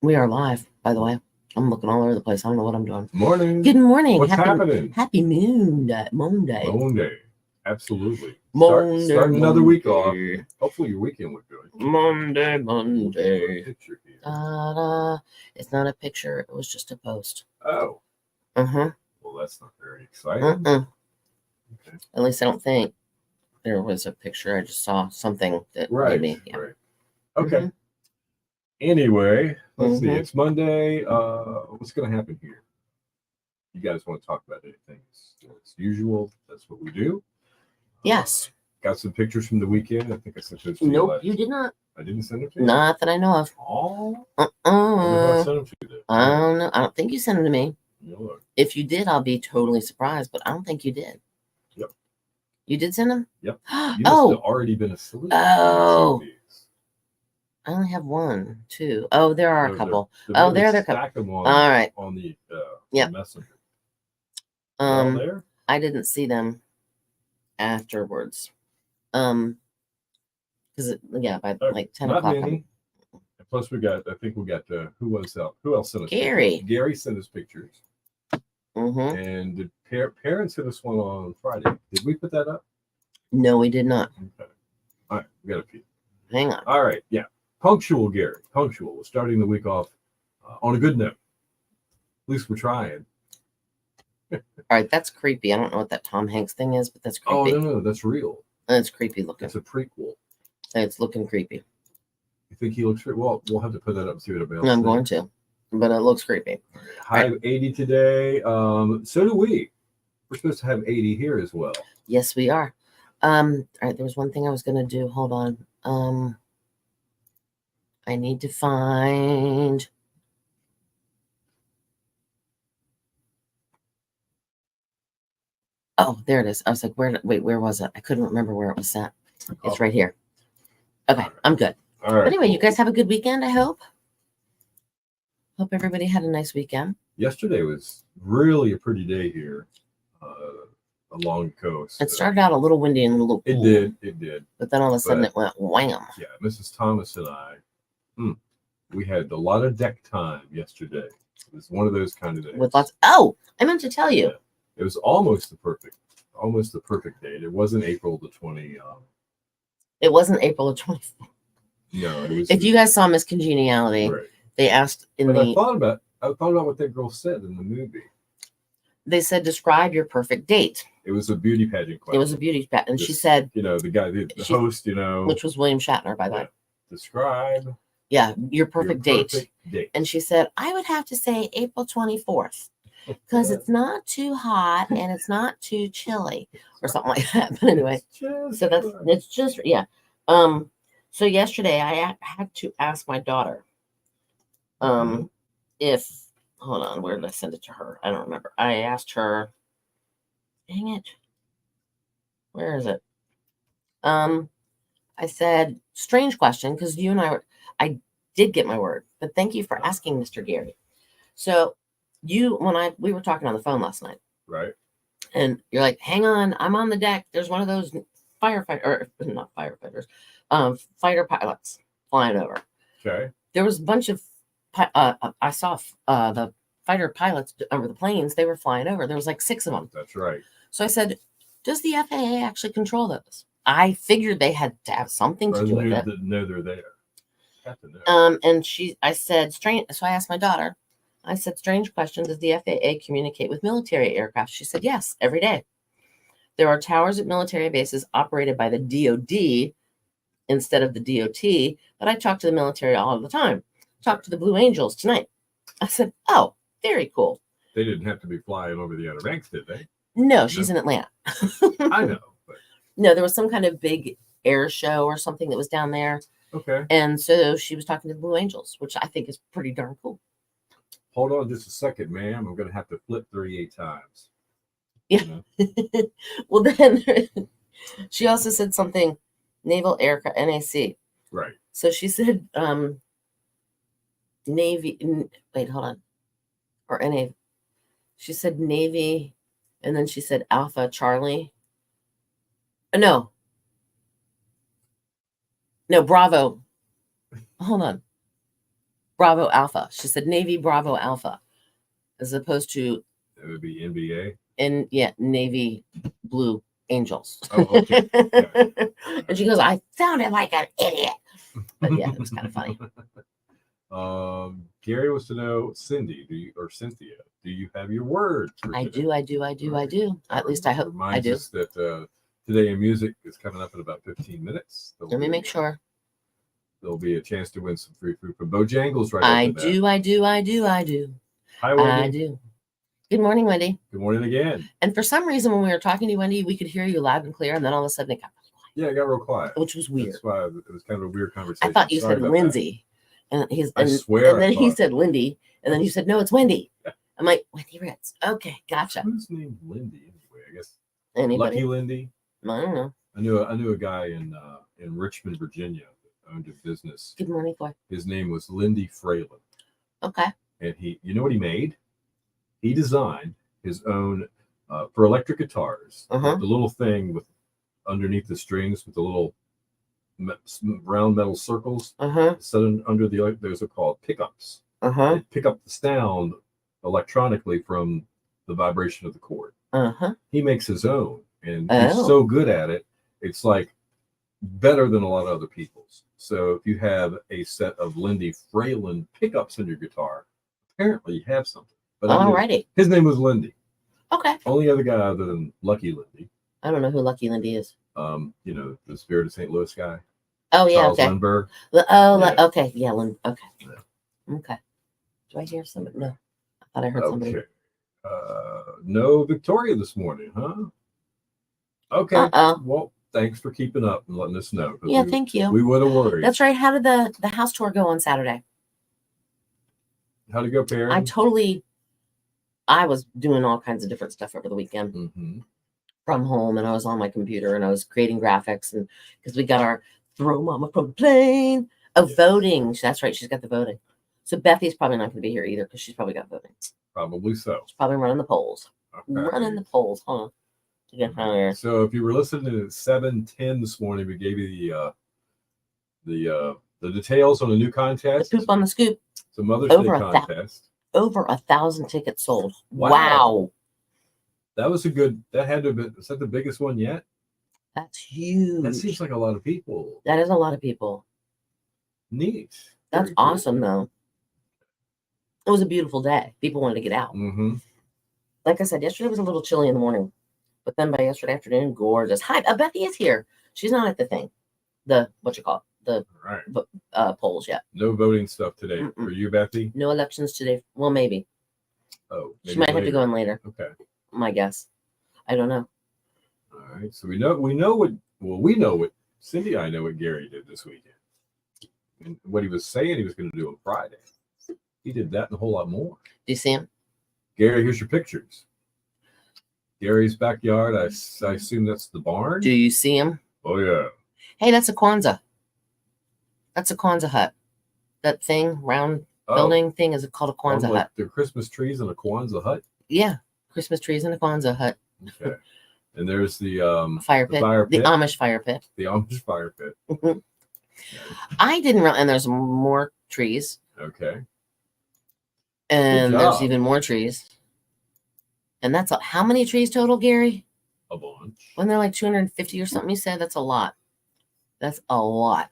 We are live, by the way. I'm looking all over the place. I don't know what I'm doing. Morning. Good morning. What's happening? Happy Monday. Monday. Absolutely. Monday. Starting another week off. Hopefully your weekend was good. Monday. Picture here. It's not a picture. It was just a post. Oh. Uh-huh. Well, that's not very exciting. Okay. At least I don't think there was a picture. I just saw something that made me. Yeah. Right. Okay. Anyway, let's see. It's Monday. What's going to happen here? You guys want to talk about anything? As usual, that's what we do. Yes. Got some pictures from the weekend. I think I sent those to you. Nope, you did not. I didn't send them to you? Not that I know of. Oh. I sent them to you. I don't know. I don't think you sent them to me. No. If you did, I'll be totally surprised, but I don't think you did. Yep. You did send them? Yep. You must have already been asleep. Oh. I only have 1, 2. Oh, there are a couple. There are a couple. All right. On the messenger. There? I didn't see them afterwards. Because by like 10 o'clock. Plus, I think we got who else sent us? Gary. Pictures? Gary sent us pictures. And did parents sent us one on Friday? Did we put that up? No, we did not. Okay. All right, we got a few. Hang on. All right, yeah. Punctual, Gary. Punctual. We're starting the week off on a good note. At least we're trying. All right, that's creepy. I don't know what that Tom Hanks thing is, but that's creepy. Oh, no, that's real. It's creepy looking. It's a prequel. It's looking creepy. You think he looks creepy? Well, we'll have to put that up and see what it else. I'm going to, but it looks creepy. High of 80 today. So do we. We're supposed to have 80 here as well. Yes, we are. All right, there was one thing I was going to do. Hold on. I need to find. Oh, there it is. I was like, where was it? I couldn't remember where it was at. It's right here. Okay, I'm good. All right. But anyway, you guys have a good weekend, I hope. Hope everybody had a nice weekend. Yesterday was really a pretty day here along the coast. It started out a little windy and a little cool. It did. But then all of a sudden it went wham. Yeah, Mrs. Thomas and I, we had a lot of deck time yesterday. It was one of those kind of days. With lots. Oh, I meant to tell you. Yeah. It was almost the perfect date. It wasn't April the 20. It wasn't April the 24th. No, it was. If you guys saw Miss Congeniality, they asked I thought about what that girl said in the movie. They said, describe your perfect date. It was a beauty pageant question. It was a beauty pageant. And she said, the guy, the host, which was William Shatner, by the way. Describe. Yeah, your perfect date. And she said, I would have to say April 24th. Because it's not too hot and it's not too chilly or something like that. But anyway, it's just, yeah. So yesterday I had to ask my daughter if, hold on, where did I send it to her? I don't remember. I asked her, dang it. Where is it? I said, strange question, because you and I did get my word, but thank you for asking, Mr. Gary. So we were talking on the phone last night. Right. And you're like, hang on, I'm on the deck. There's one of those fighter pilots flying over. Okay. There was a bunch of, I saw the fighter pilots over the planes. They were flying over. There was like 6 of them. That's right. So I said, does the FAA actually control those? I figured they had to have something to do with it. No, they're there. Have to know. And I said, strange. So I asked my daughter, I said, strange question. Does the FAA communicate with military aircraft? She said, yes, every day. There are towers at military bases operated by the DOD instead of the DOT, but I talk to the military all the time. Talk to the Blue Angels tonight. I said, oh, very cool. They didn't have to be flying over the Outer Banks, did they? No, she's in Atlanta. I know. But... No, there was some kind of big air show or something that was down there. Okay. And so she was talking to the Blue Angels, which I think is pretty darn cool. Hold on just a second, ma'am. I'm going to have to flip 38 times. Yeah. Well, then she also said something, Naval Aircraft, NAC. Right. So she said Navy, wait, hold on. Or NA. She said Navy, and then she said Alpha Charlie. No, Bravo. Hold on. Bravo Alpha. She said Navy Bravo Alpha, as opposed to That would be NBA. Navy Blue Angels. Oh, okay. And she goes, I sounded like an idiot. But yeah, it was kind of funny. Gary wants to know, Cindy, Cynthia, do you have your words? I do. At least I hope I Reminds do. us that Today in Music is coming up in about 15 minutes. Let me make sure. There'll be a chance to win some free food from Bojangles right I after that. do. Hi, Wendy. I do. Good morning, Wendy. Good morning again. And for some reason, when we were talking to you, Wendy, we could hear you loud and clear, and then all of a sudden it got really quiet. Yeah, it got real quiet. Which was weird. That's why it was kind of a weird conversation. I thought you Sorry said about Lindsay. And I swear and then I he thought. said Lindy. And then you said, no, it's Wendy. I'm like, Wendy Ritz. Okay, that. gotcha. Who's named Lindy anyway? I guess Anybody? Lucky Lindy. I don't know. I knew a guy in Richmond, Virginia, that owned a business. Good morning, boy. His name was Lindy Fralin, Okay. and you know what he made? He designed his own for electric guitars. Uh-huh. The little thing with underneath the strings with the little round metal circles. Set under those are called pickups. They pick up the sound electronically from the vibration of the chord. He makes his own, and he's so good at it. It's like better than a lot of other people's. So if you have a set of Lindy Fralin pickups in your guitar, apparently you have something. But alrighty. His name was Lindy. Okay. Only other guy other than Lucky Lindy. I don't know who Lucky Lindy is. The Spirit of St. Louis guy. Oh yeah. Charles Okay. Lindbergh. Okay. Yeah. Okay. Yeah. Okay. Do I hear somebody? No. I thought I heard somebody. Okay. No Victoria this morning, huh? Okay. Well, thanks for keeping up and letting us know. Yeah, thank you. We would have worried. That's right. How did the house tour go on Saturday? How'd it go, Perry? I was doing all kinds of different stuff over the weekend from home, and I was on my computer and I was creating graphics, and because we got our throw mama from the plane voting. That's right. She's got the voting. So Bethy's probably not going to be here either because she's probably got voting. Probably so. She's probably running the polls. Okay. Running the polls, huh? To get her. So if you were listening at 7:10 this morning, we gave you the details on a new contest. The poop on the scoop. It's a Mother's Day contest. Over 1,000 tickets sold. Wow. That was that had to have been, is that the biggest one yet? That's huge. That seems like a lot of people. That is a lot of people. Neat. That's awesome, though. It was a beautiful day. People wanted to get out. Like I said, yesterday was a little chilly in the morning, but then by yesterday afternoon, gorgeous. Hi, Bethy is here. She's not at the thing. The polls yet. No voting stuff today for you, Bethy. No elections today. Well, maybe. Oh, maybe she might have to go in later. Okay. My guess. I don't know. All right. So we know what Cindy and I know what Gary did this weekend. And what he was saying he was going to do on Friday. He did that and a whole lot more. Do you see him? Gary, here's your pictures. Gary's backyard. I assume that's the barn. Do you see him? Oh, yeah. Hey, that's a Kwanzaa. That's a Kwanzaa hut. That thing, round building thing, is called a Kwanzaa hut. The Christmas trees in a Kwanzaa hut? Yeah. Christmas trees in a Kwanzaa hut. Okay. And there's the fire pit. The Amish fire pit. The Amish fire pit. I didn't realize, and there's more trees. Okay. And there's even more trees. And that's how many trees total, Gary? A bunch. When they're like 250 or something, you said that's a lot. That's a lot.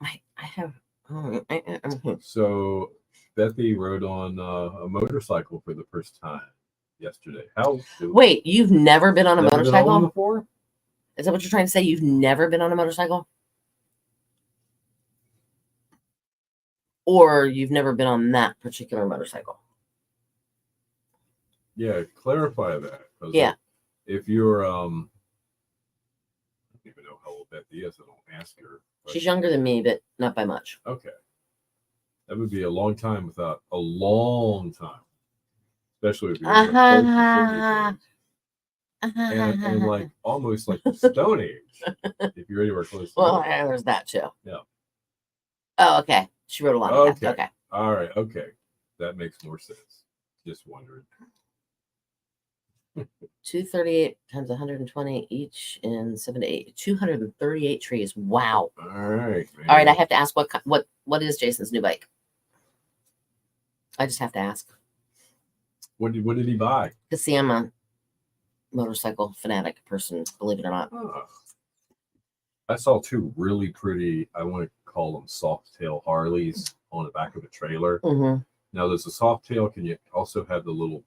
I have. So Bethy rode on a motorcycle for the first time yesterday. Wait, you've never been on a motorcycle been on before? Is that what you're trying to say? You've never been on a motorcycle? Or you've never been on that particular motorcycle? Yeah, clarify that. Yeah. If you're, I don't even know how old Bethy is. I don't ask her. She's younger than me, but not by much. Okay. That would be a long time without a long time. Especially if you're and like almost like the Stone Age. If you're anywhere close to well, there's that too. Yeah. Oh, okay. She wrote a lot of that. Okay. All right. Okay. That makes more sense. Just wondering. 238 times 120 each in 7 to 8. 238 trees. Wow. All right. All right. I man. have to ask what is Jason's new bike? I just have to ask. What did he buy? Because see, I'm a motorcycle fanatic person, believe it or not. Oh. I saw two really pretty, I want to call them soft tail Harleys on the back of a trailer. Mm-hmm. Now, there's a soft tail. Can you also have the little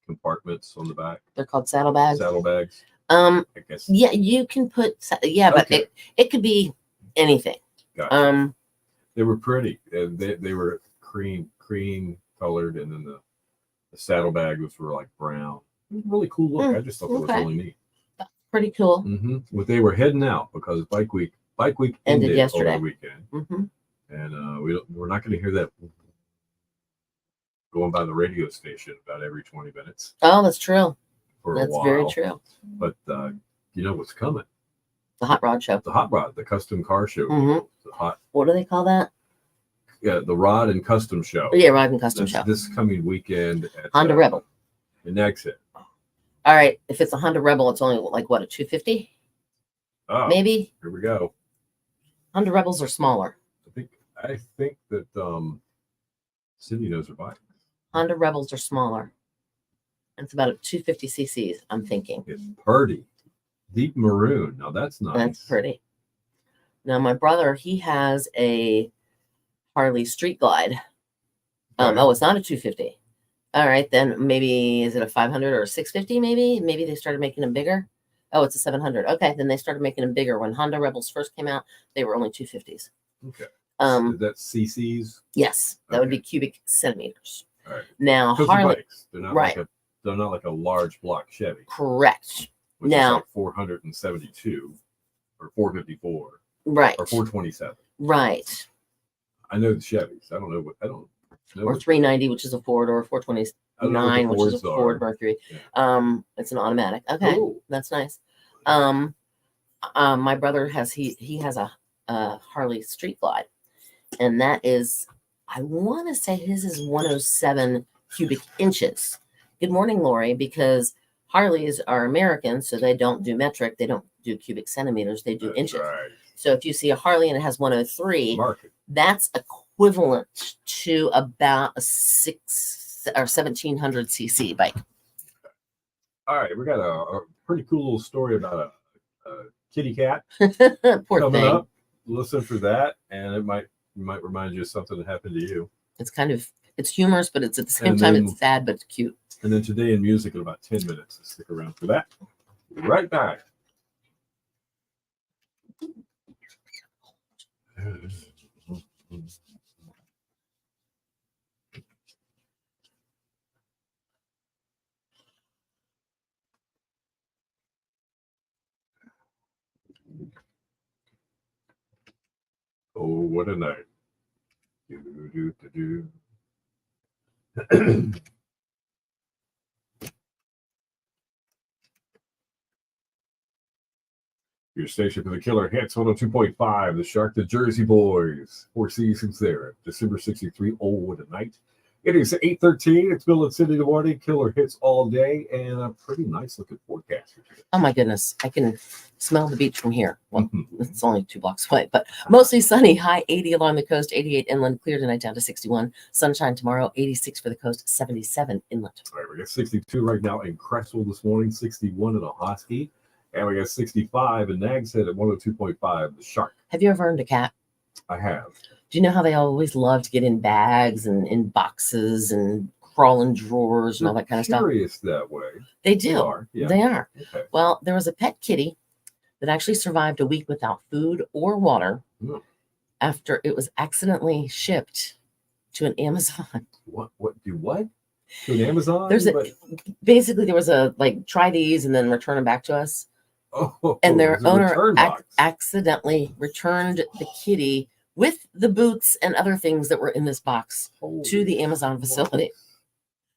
compartments on the back? They're called saddlebags. Saddlebags. I guess. Yeah, you can put. Yeah, but Okay. it could be anything. Gotcha. They were pretty. They were cream colored, and then the saddlebag was for like brown. It was a really cool look. I just thought that was okay. really neat. Pretty cool. Mm-hmm. But they were heading out because bike week ended yesterday. over the weekend, Mm-hmm. and we're not going to hear that going by the radio station about every 20 minutes Oh, that's true. for That's a while. very true. But you know what's coming? The hot rod show. The hot rod, the custom car show. Mm-hmm. What do they call that? Yeah, the Rod and Custom Show. Yeah, Rod and Custom Show. This coming weekend at Honda Rebel. in Exit. All right. If it's a Honda Rebel, it's only like what, a 250? Oh, Maybe. Here we go. Honda Rebels are smaller. I think that Cindy knows her bike. Honda Rebels are smaller. It's about a 250 cc's, I'm thinking. It's pretty. Deep maroon. Now that's nice. That's pretty. Now, my brother, he has a Harley Street Glide. Okay. Oh, it's not a 250. All right, then maybe is it a 500 or a 650? Maybe they started making them bigger. Oh, it's a 700. Okay, then they started making them bigger. When Honda Rebels first came out, they were only 250s. Okay. Is that CCs? Yes, that would be Okay. cubic centimeters. All right. Now, Because Harley, bikes, they're not right. they're not like a large block Chevy. Correct. Which Now- is like 472 or 454 Right. or 427. Right. I know the Chevys. I don't know. Or 390, which is a Ford, or 429, which is a Ford Mercury. Yeah. It's an automatic. Okay, Cool. that's nice. My brother he has a Harley Street Glide, and that is, I want to say his is 107 cubic inches. Good morning, Lori, because Harleys are American, so they don't do metric. They don't do cubic centimeters. They do That's inches. right. So if you see a Harley and it has 103, Market. that's equivalent to about a 1700 cc bike. All right, we got a pretty cool little story about a kitty cat Poor coming thing. up. Listen for that, and it might remind you of something that happened to you. It's humorous, but it's at the same And time then- it's sad, but it's cute. And then today in music in about 10 minutes. Stick around for that. Right back. Oh, what a night. Do. Your station for the killer hits 102.5, the Shark, the Jersey Boys. 4 seasons there. December 63. Oh, what a night. It is 8:13. It's Bill and Cindy in the morning. Killer hits all day and a pretty nice looking forecast. Oh my goodness, I can smell the beach from here. Well, Mhm. it's only 2 blocks away, but mostly sunny. High 80 along the coast, 88 inland. Clear tonight down to 61. Sunshine tomorrow, 86 for the coast, 77 inland. All right, we got 62 right now in Crestwell this morning, 61 in Ahoskie, and we got 65 in Nags Head at 102.5, the Shark. Have you ever owned a cat? I have. Do you know how they always love to get in bags and in boxes and crawl in drawers and all that kind of stuff? Curious that way. They They do. are. Yeah. They are. Okay. Well, there was a pet kitty that actually survived a week without food or water Hmm. after it was accidentally shipped to an Amazon. What? Do what? To an Amazon? There's But- basically there was a try these and then return them back to us. oh, And their it's a owner return box. accidentally returned the kitty with the boots and other things that were in this box to the Amazon facility.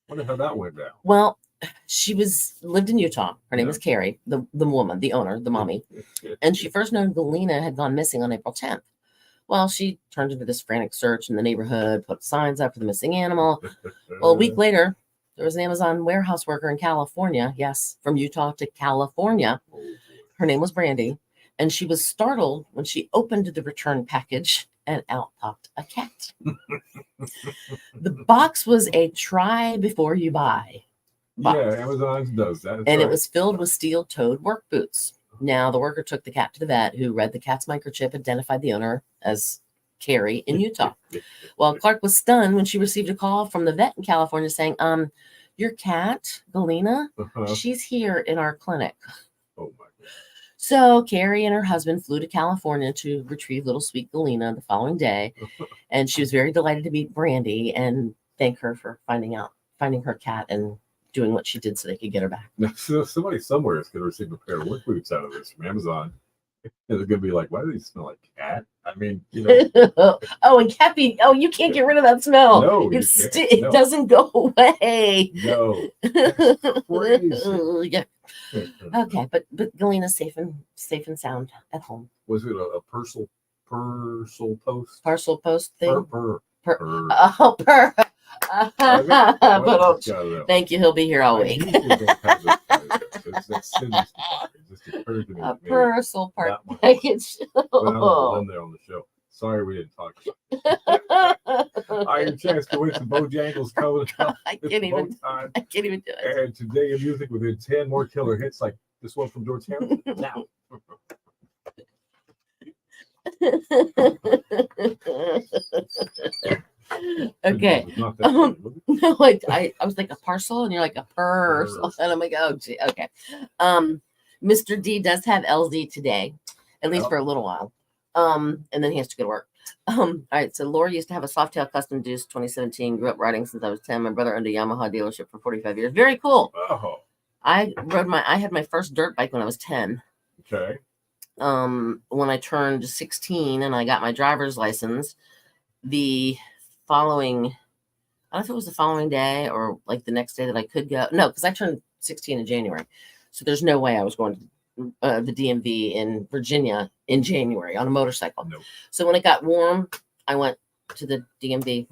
Wonder how that went down. Well, she lived in Utah. Her name Yeah. is Carrie, the woman, the owner, the mommy. And she first known Galena had gone missing on April 10th. Well, she turned into this frantic search in the neighborhood, put signs up for the missing animal. Well, a week later, There was an Amazon warehouse worker in California. Yes, from Utah to California. Her name was Brandy. And she was startled when she opened the return package and out popped a cat. The box was a try before you buy box. Yeah, Amazon does that. And it was filled with steel-toed work boots. Now, the worker took the cat to the vet, who read the cat's microchip, identified the owner as Carrie in Utah. Well, Clark was stunned when she received a call from the vet in California saying, your cat, Galena, she's here in our clinic. Oh, my God. So Carrie and her husband flew to California to retrieve little sweet Galena the following day. And she was very delighted to meet Brandy and thank her for finding her cat and doing what she did so they could get her back. Now, so somebody somewhere is going to receive a pair of work boots out of this from Amazon. And they're going to be like, why do these smell like cat? I mean, you know. And cat feet. Oh, you can't get rid of that smell. No, it doesn't go away. No. That's crazy. Yeah. Okay, but Galena's safe and sound at home. Was it a parcel post? Parcel post thing? Per. Oh, per. But thank you. He'll be here all week. A parcel package. On there on the show. Sorry, we didn't talk about it. Iron Chance to win some Bojangles coming up. I can't even do it. And today in music within 10 more killer hits like this one from Georgetown. Now. Okay. No, I was like a parcel, and you're like a purse, and I'm like, oh, gee, okay. Mr. D does have LZ today, at least for a little while. And then he has to go to work. All right. So Laura used to have a Softail Custom Deuce 2017. Grew up riding since I was 10. My brother owned a Yamaha dealership for 45 years. Very cool. Oh. I had my first dirt bike when I was 10. Okay. When I turned 16 and I got my driver's license, the following, I don't know if it was the following day or like the next day that I could go. No, because I turned 16 in January. So there's no way I was going to the DMV in Virginia in January on a motorcycle. Nope. So when it got warm, I went to the DMV.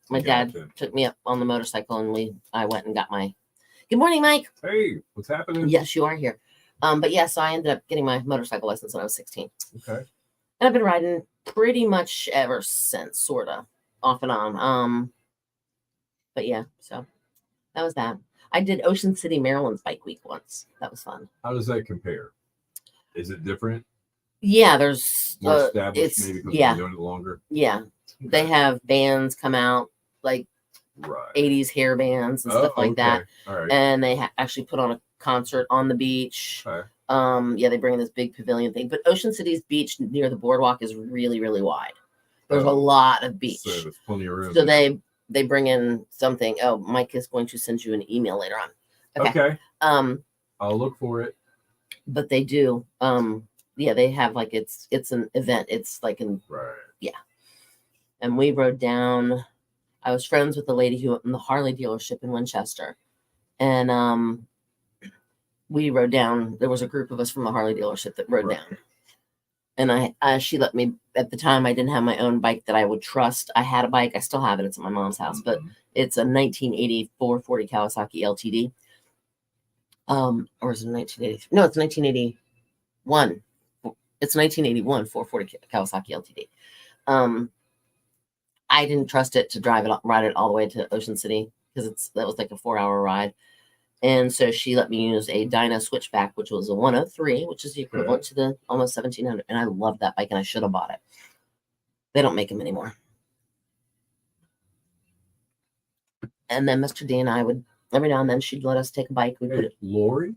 My dad took me up on the motorcycle, and I went and got my. Good morning, Mike. Hey, what's happening? Yes, you are here. But yeah, so I ended up getting my motorcycle license when I was 16. Okay. And I've been riding pretty much ever since, sort of off and on. But yeah, so that was that. I did Ocean City, Maryland's bike week once. That was fun. How does that compare? Is it different? Yeah, there's more established maybe because they're doing it longer. Yeah, okay. They have bands come out like 80s hair bands and stuff like that. All right. And they actually put on a concert on the beach. Okay. Yeah, they bring in this big pavilion thing. But Ocean City's beach near the boardwalk is really, really wide. There's a lot of beach. So there's plenty of room. So they bring in something. Oh, Mike is going to send you an email later on. Okay. I'll look for it. But they do. Yeah, they have like it's an event. It's like yeah. And we rode down. I was friends with the lady who owned the Harley dealership in Winchester, and we rode down. There was a group of us from the Harley dealership that rode down. And she let me, at the time, I didn't have my own bike that I would trust. I had a bike. I still have it. It's at my mom's house, but it's a 1980 440 Kawasaki LTD. Or is it 1983? No, it's 1981. It's 1981 440 Kawasaki LTD. I didn't trust it to ride it all the way to Ocean City because that was like a 4-hour ride. And so she let me use a Dyna Switchback, which was a 103, which is the equivalent to the almost 1700. And I loved that bike, and I should have bought it. They don't make them anymore. And then Mr. D and I would, every now and then, she'd let us take a bike. Lori?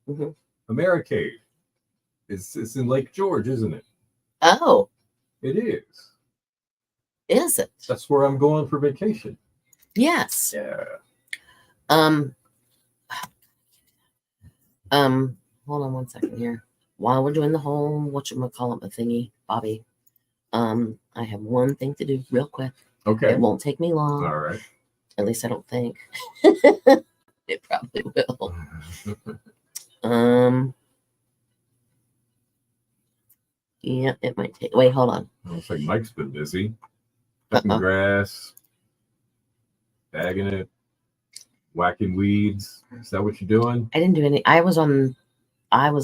Mm-hmm. Americade. It's in Lake George, isn't it? Oh. It is. Is it? That's where I'm going for vacation. Yes. Yeah. Hold on one second here. While we're doing the whole whatchamacallit thingy, Bobby, I have one thing to do real quick. Okay. It won't take me long. All right. At least I don't think. It probably will. Yeah, it might take. Wait, hold on. Looks like Mike's been busy. Cutting grass, bagging it. Whacking weeds. Is that what you're doing? I didn't do any. I was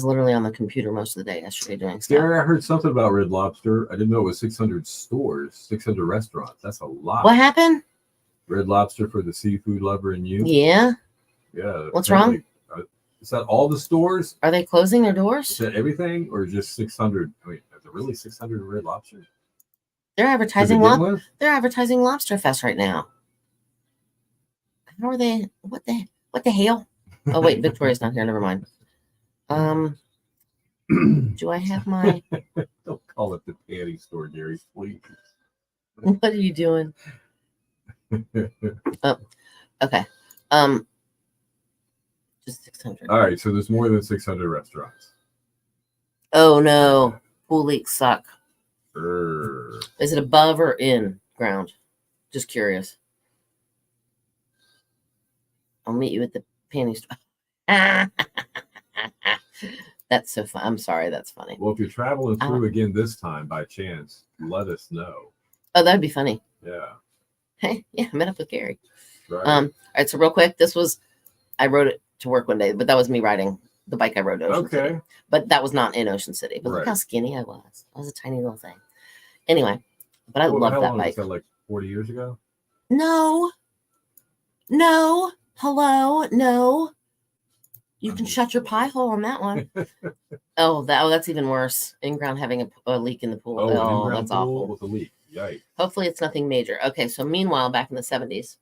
literally on the computer most of the day yesterday doing stuff. Gary, I heard something about Red Lobster. I didn't know it was 600 stores, 600 restaurants. That's a lot. What happened? Red Lobster for the seafood lover and you. Yeah. Yeah. What's wrong? Is that all the stores? Are they closing their Is doors? that everything, or just 600? I mean, is it really 600 Red Lobster? They're To advertising begin with? They're advertising Lobster Fest right now. How are they? What the hell? Oh wait, Victoria's not here. Never mind. Do I have my? Don't call it the panty store, Gary, please. What are you doing? Oh, okay. Just 600. All right, so there's more than 600 restaurants. Oh no, pool leaks suck. Err. Is it above or in ground? Just curious. I'll meet you at the panty store. That's so fun. I'm sorry, that's funny. Well, if you're traveling through again this time by chance, let us know. Oh, that'd be funny. Yeah. Hey, yeah, I met up with Gary. Right. All right, so real quick, I rode it to work one day, but that was me riding the bike I rode to Ocean City. Okay. But that was not in Ocean City. But look Right. how skinny I was. I was a tiny little thing. Anyway, but I Well, love how that long bike. was that, like 40 years ago? No. Hello. No. You can shut your pie hole on that one. That's even worse. In-ground having a leak in the pool. Oh, an in-ground That's pool awful. with a leak. Yikes. Hopefully it's nothing major. Okay, so meanwhile, back in the 70s,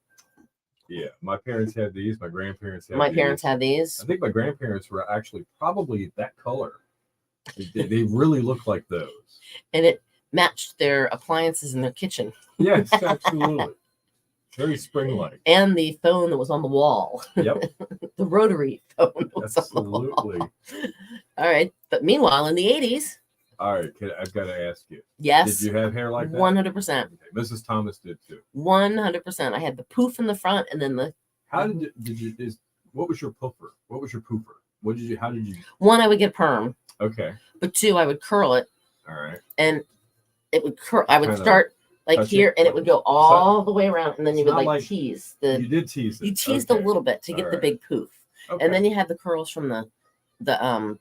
Yeah, my parents had these. My grandparents had my these. parents had these. I think my grandparents were actually probably that color. They really look like those. And it matched their appliances in their kitchen. Yes, absolutely. Very spring-like. And the phone that was on the wall. Yep, The rotary phone that was on the absolutely. wall. All right. But meanwhile, in the 80s, All right, I've got to ask you. yes, Did you have hair like that? 100%. Okay, Mrs. Thomas did too. 100%. I had the poof in the front and then the How did you what was your poofer? What was your poofer? How did you? one, I would get perm, Okay, but two, I would curl it all right. and it would curl. I would Kinda start like touch here it. and it would go all the way around and then you It's would not like like- tease You the, did tease it. you teased Okay, a little bit to get all the right. big poof. okay. And then you had the curls from the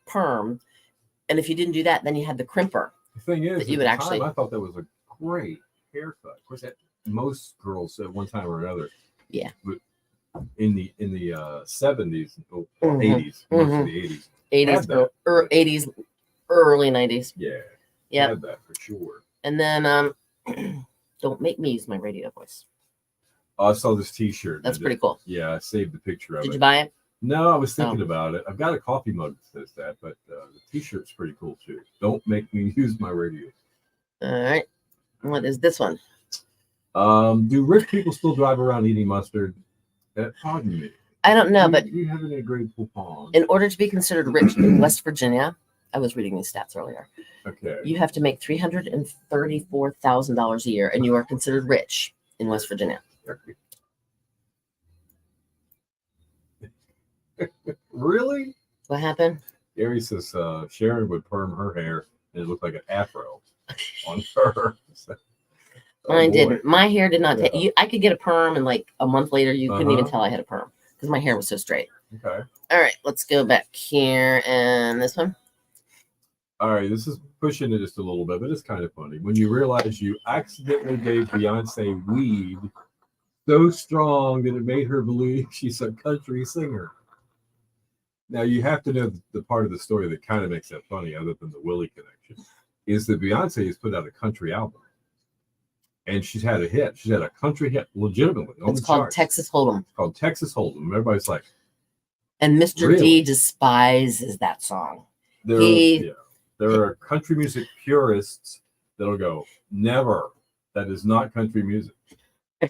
perm. And if you didn't do that, then you had the crimper. The thing is, that you at would the actually- time, I thought that was a great haircut. Of course, most girls at one time or another. Yeah. But in the 70s or Mhm, 80s, most mhm. of the 80s. 80s, Had that. 80s, early 90s. Yeah. Yep. Had that for sure. And then don't make me use my radio voice. Oh, I saw this T-shirt. That's pretty cool. Yeah, I saved the picture of Did it. you buy it? No, I was thinking Oh. about it. I've got a coffee mug that says that, but the T-shirt's pretty cool too. Don't make me use my radio. All right. What is this one? Do rich people still drive around eating mustard? Pardon me. I don't know, but you have any great coupons? in order to be considered rich in West Virginia, I was reading these stats earlier. Okay. You have to make $334,000 a year, and you are considered rich in West Virginia. Really? What happened? Gary says Sharon would perm her hair and it looked like an afro on her. Oh, Mine boy. didn't. My hair did not. Yeah. I could get a perm, and like a month later, you couldn't even Uh-huh. tell I had a perm because my hair was so straight. Okay. All right, let's go back here and this one. All right. This is pushing it just a little bit, but it's kind of funny. When you realize you accidentally gave Beyonce weed so strong that it made her believe she's a country singer. Now, you have to know the part of the story that kind of makes that funny, other than the Willie connection, is that Beyonce has put out a country album. And she's had a hit. She's had a country hit, legitimately. On It's the called charts. Texas Hold'em, It's called Texas Hold'em. Everybody's like, and Mr. Really? D despises that song. there are country music purists that'll go, never. That is not country music.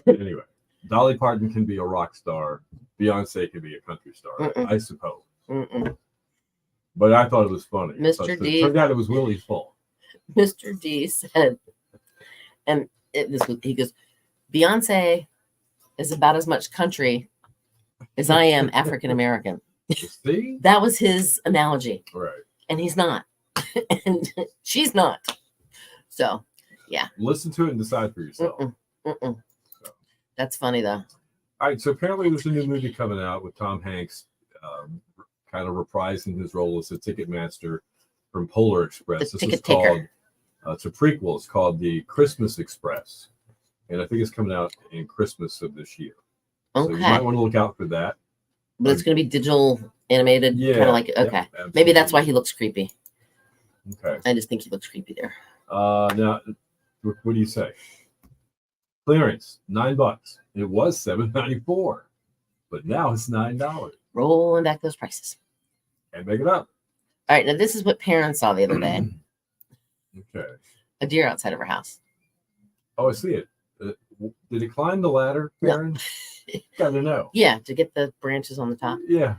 Anyway, Dolly Parton can be a rock star. Beyonce can be a country star, Mm-mm. I suppose. Mm-mm. But I thought it was funny. Mr. But D. It turned out it was Willie's fault. Mr. D said, and he goes, Beyonce is about as much country as I am African American. See? That was his analogy, Right. and he's not, and she's not. So, Listen to it and decide for yourself. mm-mm, mm-mm. So. That's funny though. All right, so apparently there's a new movie coming out with Tom Hanks, kind of reprising his role as the ticket master from Polar Express. The This ticket is called. taker. It's a prequel. It's called The Christmas Express, and I think it's coming out in Christmas of this year. So you Okay. might want to look out for that. But it's going to be digital animated, Yeah, kind of like, yep, okay. Maybe that's why he looks creepy. Okay. I just think he looks creepy there. Now, what do you say? Clearance, $9. It was $7.94, but now it's $9. Rolling back those prices. And make it up. All right, now this is what Perrin saw the other day. Okay. A deer outside of her house. Oh, I see it. Did it climb the ladder, Karen? No. Gotta know. Yeah, to get the branches on the top. Yeah.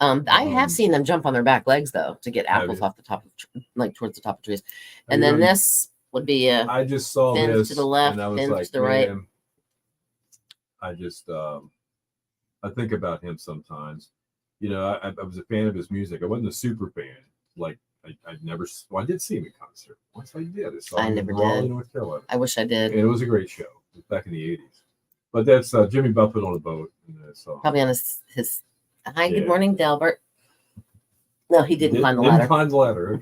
I have seen them jump on their back legs though to get apples you? off the top of like towards the top of trees. And then this would be a I just saw fins this to the left, and I was fins like, to the right. man, I just I think about him sometimes. You know, I was a fan of his music. I wasn't a super fan. Like I'd never. Well, I did see him in concert. Once I did. I never Raleigh, did. North Carolina. I wish I did. And it was a great show. It was back in the '80s. But that's Jimmy Buffett on a boat. Probably on his. Hi, Yeah. good morning, Delbert. No, he didn't climb the Didn't ladder. climb the ladder.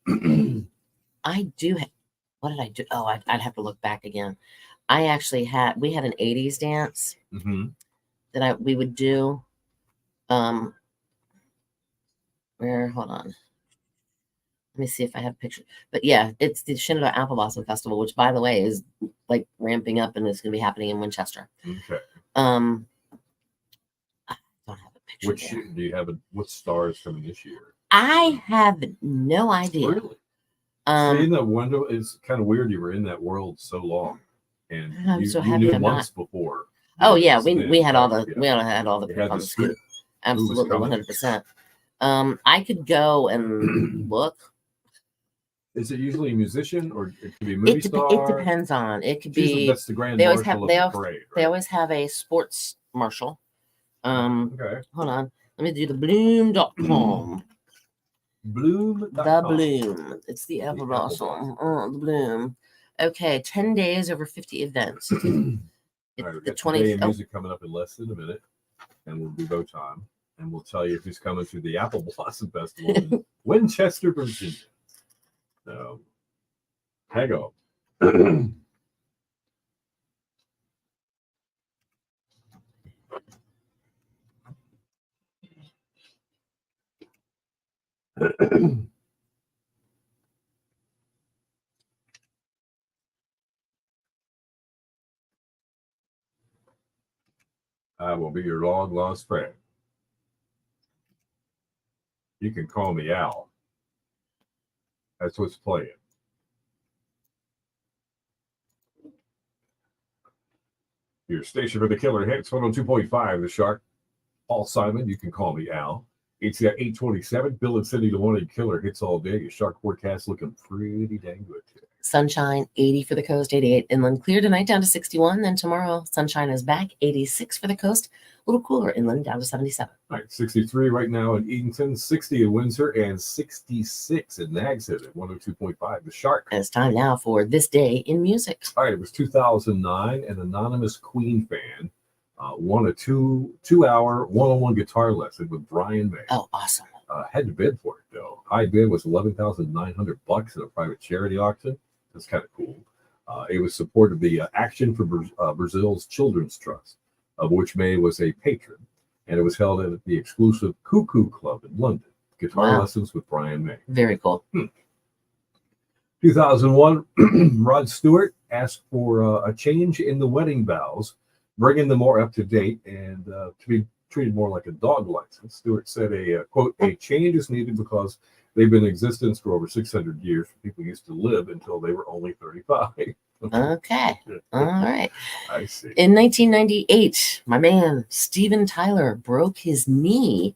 Okay. I do. What did I do? Oh, I'd have to look back again. I actually we had an '80s dance that we would do. Hold on. Let me see if I have a picture. But yeah, it's the Shenandoah Apple Blossom Festival, which by the way is like ramping up and it's going to be happening in Winchester. Okay. I don't have a picture. Do you have what stars coming this year? I have no idea. Really? See, in that window, it's kind of weird. You were in that world so long, and I'm you, so you happy knew I'm once before. Oh yeah, we had all the Yeah. we had all the You proof had on the the scoop. scoop. Absolutely, coming. 100%. I could go and look. Is it usually a musician or it could be a movie star? It depends on. It could Usually be. that's the grand They always marshal have. of They the always. parade. They Right? always have a sports marshal. Okay. Hold on. Let me do the bloom.com. Bloom. The Bloom. It's the apple blossom. The Bloom. Okay, 10 days over 50 events. All right, The we've got 20th. today music coming up in less than a minute, and we'll do go time, and we'll tell you who's coming to the Apple Blossom Festival in Winchester, Virginia. So, hang on. I will be your long lost friend. You can call me Al. That's what's playing. Your station for the killer hits 102.5, The Shark. Paul Simon, you can call me Al. It's at 827. Bill and Cindy, the wanted killer hits all day. Your shark forecast looking pretty dang good today. Sunshine, 80 for the coast, 88 inland. Clear tonight down to 61. Then tomorrow, sunshine is back, 86 for the coast. A little cooler inland, down to 77. All right, 63 right now in Edenton, 60 in Windsor, and 66 in Nags Head at 102.5. The Shark. And it's time now for This Day in Music. All right, it was 2009. An anonymous Queen fan won a two-hour one-on-one guitar lesson with Brian May. Oh, awesome. Had to bid for it, though. High bid was $11,900 at a private charity auction. That's kind of cool. It was supported the Action for Brazil's Children's Trust, of which May was a patron, and it was held at the exclusive Cuckoo Club in London. Guitar lessons with Brian May. Very cool. 2001, Rod Stewart asked for a change in the wedding vows, bringing them more up to date and to be treated more like a dog license. Stewart said, quote, a change is needed because they've been in existence for over 600 years. People used to live until they were only 35. Okay. All right. I see. In 1998, my man Steven Tyler broke his knee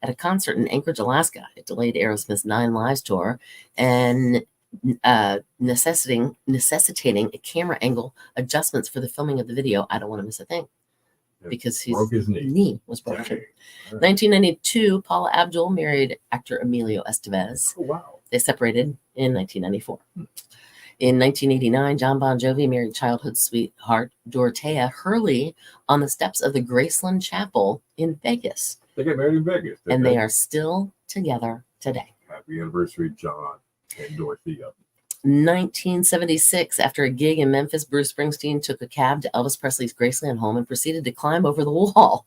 at a concert in Anchorage, Alaska. It delayed Aerosmith's 9 Lives tour and necessitating a camera angle adjustments for the filming of the video. I don't want to miss a thing because his knee was broken. Right. 1992, Paula Abdul married actor Emilio Estevez. Oh, wow. They separated in 1994. In 1989, John Bon Jovi married childhood sweetheart Dorothea Hurley on the steps of the Graceland Chapel in Vegas. They got married in Vegas. And they are still together today. Happy anniversary, John and Dorothea. 1976, after a gig in Memphis, Bruce Springsteen took a cab to Elvis Presley's Graceland home and proceeded to climb over the wall.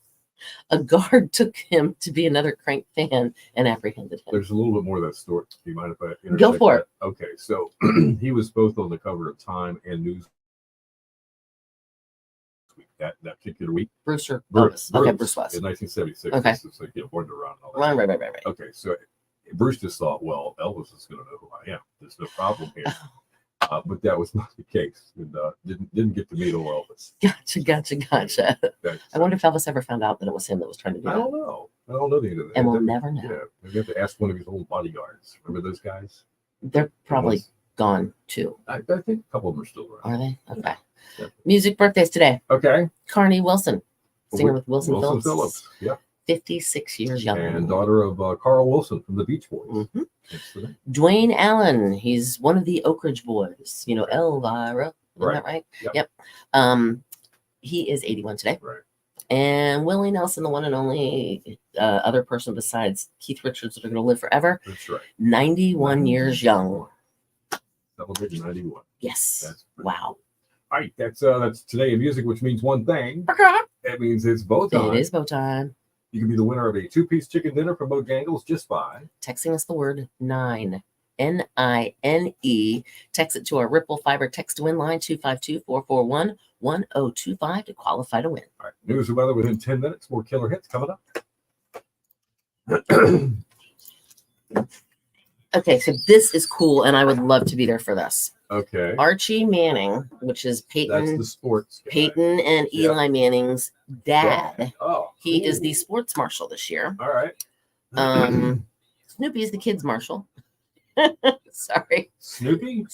A guard took him to be another Crank fan and apprehended him. There's a little bit more of that story. Do you mind if I interject? Go for it. Okay, so he was both on the cover of Time and Newsweek that particular week. Bruce or Elvis? Okay, Bruce was. In 1976. Okay. This is like, Born to Run and all that. Right. Okay, so Bruce just thought, well, Elvis is going to know who I am. There's no problem here. But that was not the case. And, didn't get to meet old Elvis. Gotcha. I wonder if Elvis ever found out that it was him that was trying to do I that. don't know the end of that. And we'll never know. Yeah, maybe have to ask one of his old bodyguards. Remember those guys? They're probably gone too. I think a couple of them are still around. Are they? Okay. Yeah. Music birthdays today. Okay. Carney Wilson, singer with Wilson Phillips. Yeah. 56 years young. And daughter of Carl Wilson from the Beach Boys. Mm-hmm. Yesterday. Dwayne Allen, he's one of the Oak Ridge Boys. You know, Elvira. Isn't that right? Yep. He is 81 today. Right. And Willie Nelson, the one and only other person besides Keith Richards that are going to live forever. That's right. 91 years young. Celebrating 91. Yes. Wow. All right, that's today in music, which means one thing. Okay. That means it's bow time. It is bow time. You can be the winner of a 2-piece chicken dinner from Bojangles just by texting us the word 9, N-I-N-E. Text it to our Ripple Fiber text to win line 252-441-1025 to qualify to win. All right, news and weather within 10 minutes. More killer hits coming up. Okay, so this is cool, and I would love to be there for this. Okay. Archie Manning, which is That's the sports guy. Peyton and Eli Manning's dad. Oh, He is the sports marshal this year. All right. Snoopy is the kids marshal. Sorry. Snoopy?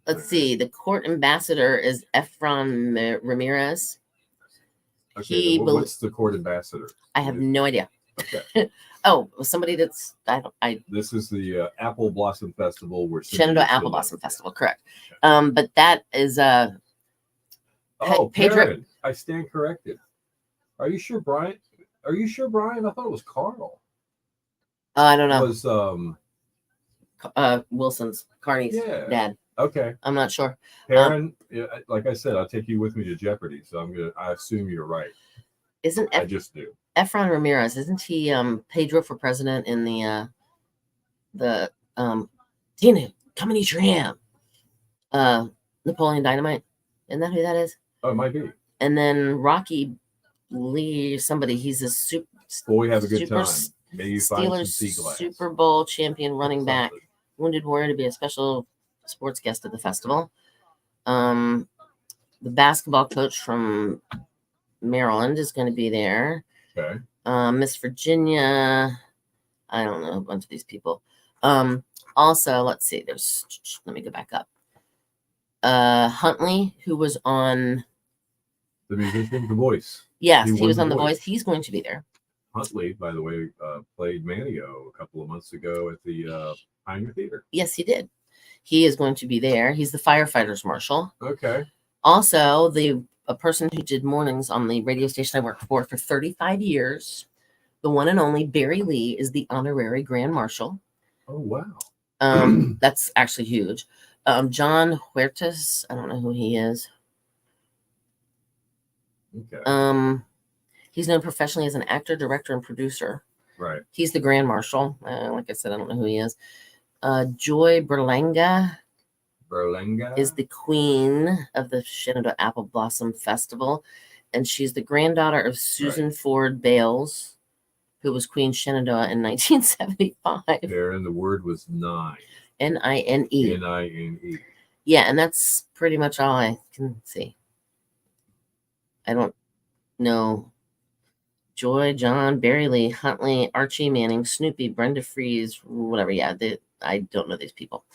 Let's see. The court ambassador is Efron Ramirez. Okay. What's the court ambassador? I have no idea. Okay. Oh, somebody that's This is the Apple Blossom Festival where Shenandoah Apple Blossom Festival, correct? But that is Pedro. Pedro. I stand corrected. Are you sure, Brian? I thought it was Carl. I don't know. It was Wilson's Carney's dad. Okay. I'm not sure. Karen, like I said, I'll take you with me to Jeopardy, so I assume you're right. I just do. Efron Ramirez, isn't he Pedro for president in the Tina, come and eat your ham. Napoleon Dynamite. Isn't that who that is? Oh, it might be. And then Rocky Lee, somebody, he's a Boy, have a good time. Maybe you find some sea Steelers glass. Super Bowl champion running back, wounded warrior to be a special sports guest at the festival. The basketball coach from Maryland is going to be there. Okay. Miss Virginia, I don't know a bunch of these people. Also, let's see. Let me go back up. Huntley, who was on The musician, The Voice. Yes, he was on The Voice. He's going to be there. Huntley, by the way, played Manio a couple of months ago at the Pioneer Theater. Yes, he did. He is going to be there. He's the firefighters marshal. Okay. Also, a person who did mornings on the radio station I worked for 35 years, the one and only Barry Lee, is the honorary grand marshal. Oh, wow. That's actually huge. John Huertas, I don't know who he is. Okay. He's known professionally as an actor, director, and producer. Right. He's the grand marshal. Like I said, I don't know who he is. Joy Berlanga is the queen of the Shenandoah Apple Blossom Festival, and she's the granddaughter of Susan Ford Bales, who was Queen Shenandoah in 1975. There, and the word was 9. N-I-N-E. N-I-N-E. Yeah, and that's pretty much all I can see. I don't know. Joy, John, Barry Lee, Huntley, Archie Manning, Snoopy, Brenda Fries, whatever. Yeah, I don't know these people.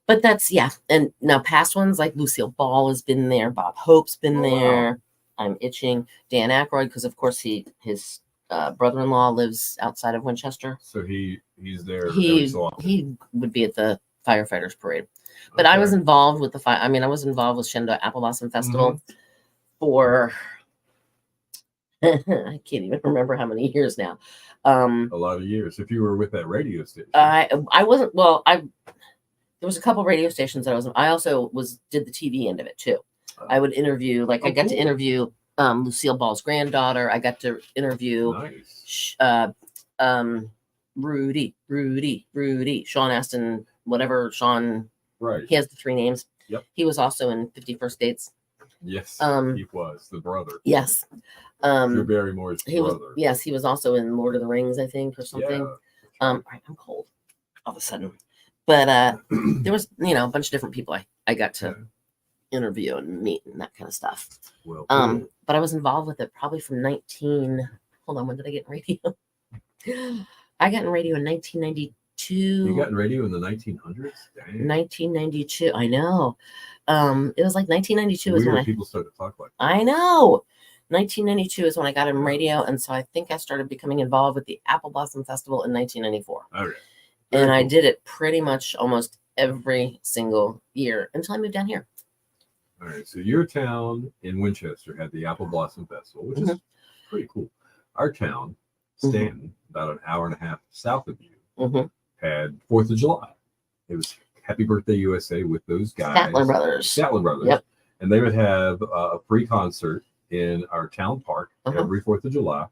But that's, yeah. And now past ones like Lucille Ball has been there. Bob Hope's been there. Wow. I'm itching. Dan Aykroyd, because of course his brother-in-law lives outside of Winchester. So he's there. He would be at the firefighters parade. But I was Okay. involved with the fire. I mean, I was involved with Shenandoah Apple Blossom Festival for I can't even remember how many years now. a lot of years. If you were with that radio station, I wasn't. Well, there was a couple radio stations that I was. I also did the TV end of it too. I would interview, like I got to interview Lucille Ball's granddaughter. I got to interview nice. Rudy, Sean Astin, whatever Sean. Right. He has the 3 names. Yep. He was also in 51st Dates. Yes, he was the brother. Yes. Drew Barrymore's brother. Yes, he was also in Lord of the Rings, I think, or something. Yeah. I'm cold all of a sudden. But there was, a bunch of different people I got to interview and meet and that kind of stuff. Well, but I was involved with it probably from when did I get in radio? I got in radio in 1992. You got in radio in the 1900s? Dang. 1992. I know. It was like 1992 was when people started to talk like that. I know. 1992 is when I got in radio, and so I think I started becoming involved with the Apple Blossom Festival in 1994. Okay. And I did it pretty much almost every single year until I moved down here. All right. So your town in Winchester had the Apple Blossom Festival, which is pretty cool. Our town, Stanton, about an hour and a half south of you, had 4th of July. It was Happy Birthday USA with those guys. Statler Brothers. Yep. And they would have a free concert in our town park every 4th of July.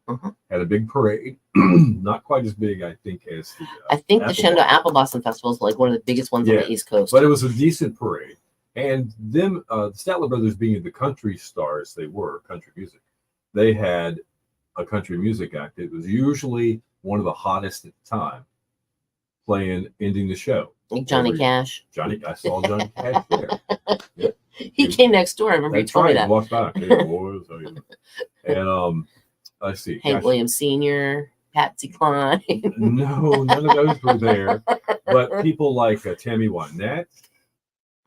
Had a big parade, not quite as big, I think, as the. I think the Shenandoah Apple Blossom Festival is like one of the biggest ones on the East Coast. But it was a decent parade, and them, the Statler Brothers, being the country stars they were, country music, they had a country music act. It was usually one of the hottest at the time, ending the show. Like Johnny Cash. I saw Johnny Cash there. Yeah. He came next door. I remember you told me that. Walked by. Hey, boys. And let's see. Hank Williams Sr., Patsy Cline. No, none of those were there. But people like Tammy Wynette,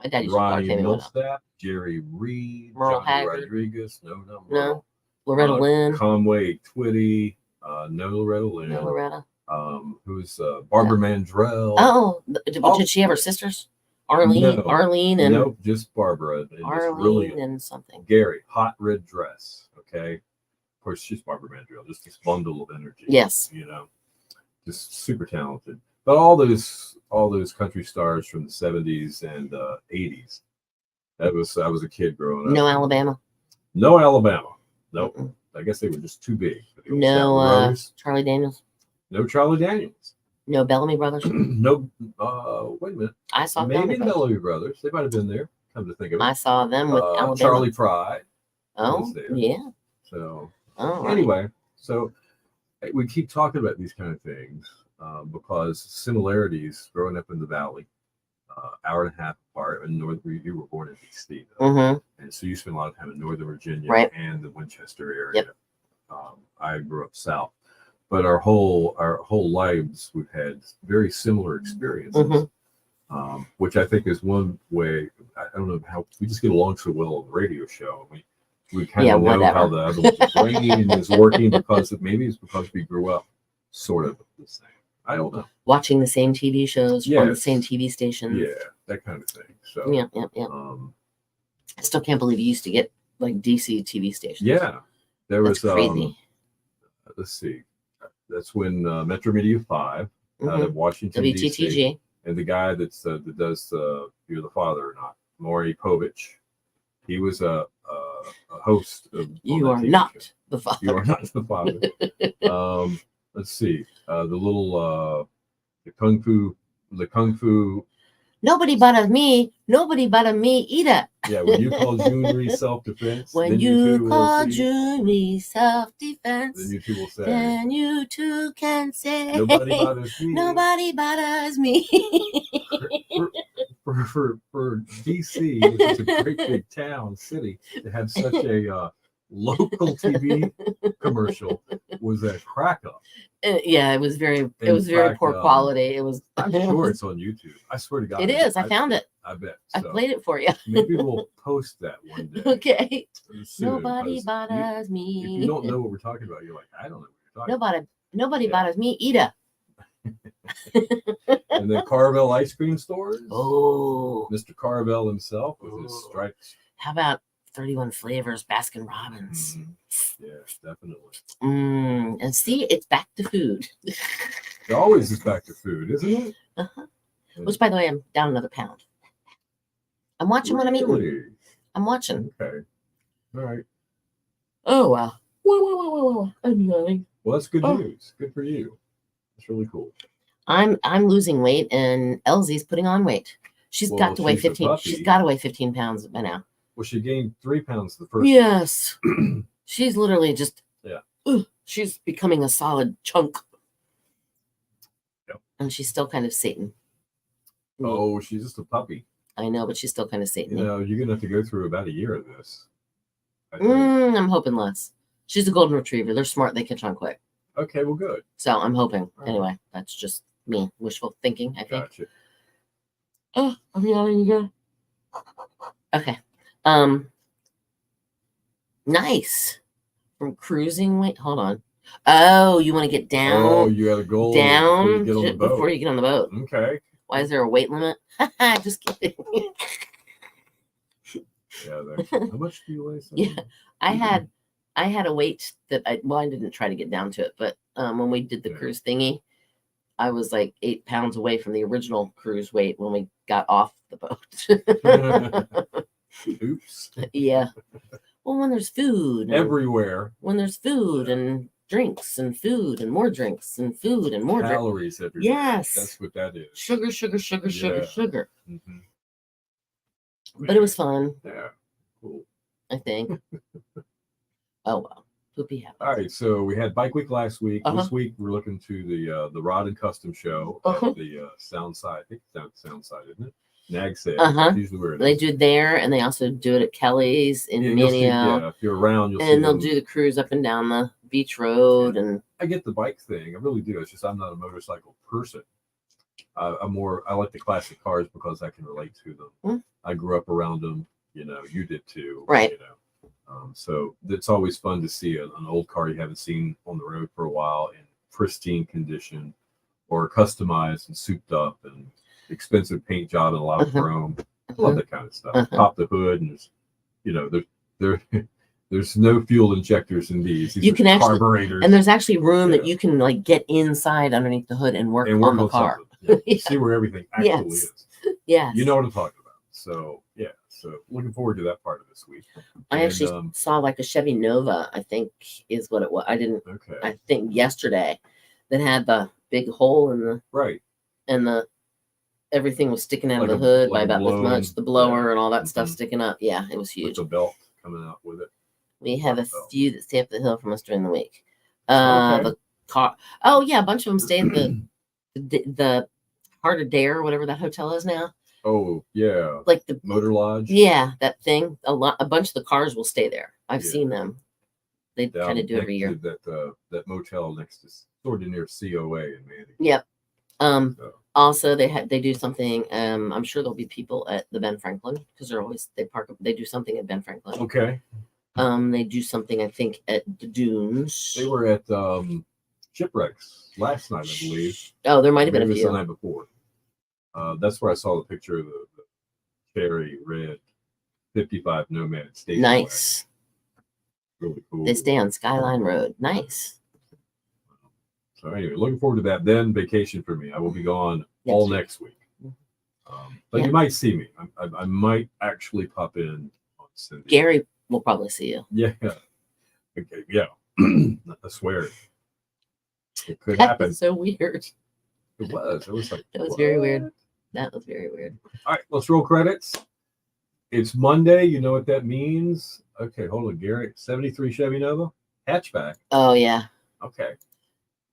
my dad used Ronnie Milsap, Jerry Reed, Merle Johnny Haggard. Rodriguez. No. Loretta Lynn. Conway Twitty. No Loretta Lynn. No Loretta. Who's Barbara Mandrell. Oh, did she have her sisters? Arlene and nope, just Barbara. And Arlene and something. Gary, hot red dress. Okay, of course she's Barbara Mandrell. Just this bundle of energy. Yes, just super talented. But all those country stars from the 70s and 80s. I was a kid growing up. No Alabama. No Alabama. Nope. Mm-mm. I guess they were just too big. No Charlie Daniels. No Charlie Daniels. No Bellamy Brothers. No. Wait a minute. I saw maybe the Bellamy Brothers. They might have been there. Come to think of it. I saw them with Alabama. Charlie Pride. Oh, yeah. So right. Anyway, so we keep talking about these kind of things because similarities growing up in the Valley, hour and a half apart. In you were born in D.C. And so you spent a lot of time in Northern Virginia and the Winchester area. Yep. I grew up south. But our whole lives, we've had very similar experiences, which I think is one way. I don't know how we just get along so well on the radio show. We kind of know how the other one's brain is working because we grew up sort of the same. I don't know. Watching the same TV shows on the same TV stations. Yeah, that kind of thing. So yeah. I still can't believe you used to get like DC TV stations. Yeah, there was crazy. Let's see. That's when Metro Media 5 out of Washington, WTTG. DC, and the guy that does You're the Father or Not, Maury Povich, he was a host of. You are not the father. You are not the father. Let's see. The kung fu. Nobody but me either. Yeah, when you call Junior self-defense. When you call Junior self-defense. Then you two will say. Then you two can say. Nobody bothers me. Nobody bothers me. For DC, which is a great big town, city, to have such a local TV commercial was a crack up. Yeah, it was very poor quality. It was. I'm sure it's on YouTube. I swear to God, it is. I found it. I bet. I played it for you. Maybe we'll post that one day. Okay. Soon, nobody bothers me. If you don't know what we're talking about, you're like, I don't know what you're talking about. Nobody bothers me either. And then Carvel ice cream stores. Oh, Mr. Carvel himself with his Ooh. stripes. How about 31 flavors, Baskin Robbins? Yeah, definitely. And see, it's back to food. It always is back to food, isn't it? Uh-huh. Which, by the way, I'm down another pound. I'm watching what I'm eating. Really? I'm watching. Okay. All right. Oh, wow. Wow. I'm yawning. Well, that's good news. Good for you. That's really cool. I'm losing weight, and Elsie's putting on weight. She's got to weigh 15. She's got to weigh 15 pounds by now. Well, she gained 3 pounds the first. Yes. She's literally just. Yeah. She's becoming a solid chunk. Yep. And she's still kind of Satan. Oh, she's just a puppy. I know, but she's still kind of Satan. You know, you're gonna have to go through about a year of this. I'm hoping less. She's a golden retriever. They're smart. They catch on quick. Okay, well, good. So I'm hoping. Right. Anyway, that's just me. Wishful thinking, I think. Gotcha. Oh, I'm yawning again. Okay. Nice. From cruising. Wait, hold on. Oh, you want to get down? Oh, you got to go down before you get on the boat. Okay. Why is there a weight limit? Just kidding. Yeah. How much do you weigh? Yeah, I had a weight that I didn't try to get down to it, but when we did the cruise thingy, I was like 8 pounds away from the original cruise weight when we got off the boat. Oops. Yeah. Well, when there's food everywhere, when there's food and drinks and food and more drinks and food and more calories everywhere. Yes, that's what that is. Sugar. Mm-hmm. But it was fun. Yeah, cool. I think. Oh well, poopy happens. All right, so we had Bike Week last week. This week we're looking to the Rod and Custom Show at the Soundside. I think it's Soundside, isn't it? Nag Sale. Usually where it they is. do there, and they also do it at Kelly's in Mineo. If you're around, you'll see and they'll them. Do the cruise up and down the beach road. And I get the bike thing. I really do. It's just I'm not a motorcycle person. I like the classic cars because I can relate to them. Mm-hmm. I grew up around them. You know, you did too. Right. You know, so it's always fun to see an old car you haven't seen on the road for a while in pristine condition, or customized and souped up and expensive paint job and a lot of chrome. I love that kind of stuff. Pop the hood and there's no fuel injectors in these. You can actually carburetors, and there's actually room that you can like get inside underneath the hood and work on the car. Yeah. See where everything actually is. Yes. You know what I'm talking about. So yeah. So looking forward to that part of this week. I actually saw like a Chevy Nova, I think is what it was. I think yesterday that had the big hole in the and the everything was sticking out of the hood by about this much, the blower and all that stuff sticking up. Yeah, it was huge. With the belt coming out with it. We have a few that stay up the hill from us during the week. The car. Oh yeah, a bunch of them stay at the Heart of Dare, whatever that hotel is now. Oh yeah, like the Motor Lodge. Yeah, that thing. A bunch of the cars will stay there. I've seen them. They kind of do every year. That motel next to sort of near COA in Manning. Yep. Also, they do something. I'm sure there'll be people at the Ben Franklin because they do something at Ben Franklin. Okay. They do something I think at the Dunes. They were at Shipwrecks last night, I believe. Oh, there might have been a few. The night before. That's where I saw the picture of the cherry red 55 Nomad station. Nice. Really cool. They stay on Skyline Road. Nice. So anyway, looking forward to that. Then vacation for me. I will be gone all next week. But you might see me. I might actually pop in on Sunday. Gary will probably see you. Yeah. Okay. Yeah. I swear. It could happen. So weird. It was. It was like that was very weird. That was very weird. All right, let's roll credits. It's Monday. You know what that means? Okay, hold on, Gary. 73 Chevy Nova hatchback. Oh yeah. Okay.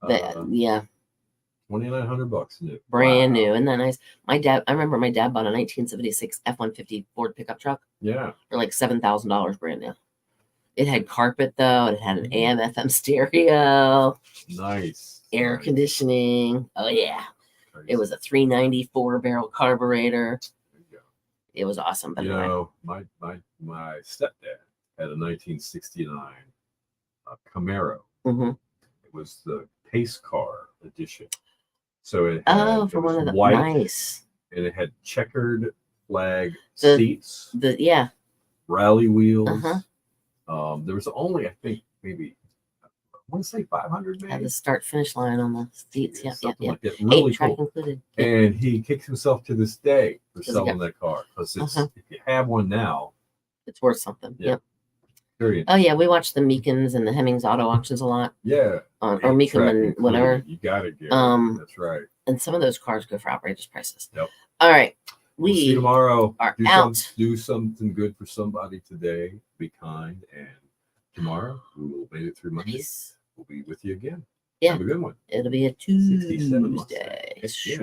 Yeah. $2,900 new. Brand new. Isn't that nice? I remember my dad bought a 1976 F-150 Ford pickup truck. Yeah. For like $7,000 brand new. It had carpet though. It had an AM/FM stereo. Nice. Air conditioning. Oh yeah. Crazy. It was a 394 barrel carburetor. It was awesome. You know, my stepdad had a 1969 Camaro. Mm-hmm. It was the pace car edition. So it Oh, had, for it was one of the white nice. and it had checkered flag The- seats, Yeah. rally wheels. Uh-huh. There was only, I think, maybe I want to say 500 Had maybe. the start finish line on the seats. Yep. Something like that. Hey, Really track cool. included. Yep. And he kicks himself to this day for 'Cause, selling that car because it's Uh-huh. if you have one now, It's worth something. Yeah. Yep. very Oh yeah, we watch the Meekins and the Hemmings auto auctions a lot. yeah, Or 8 Meekum track and whatever. included. You got it, Gary. That's right. And some of those cars go for outrageous prices. Yep. All right. We'll see you tomorrow. are do out. Do something good for somebody today. Be kind, and tomorrow we will make it through Monday. Peace. We'll be with you again. Yeah. Have a good one. It'll be a 67 Mustang. Tuesday. Heck yeah. Sweet.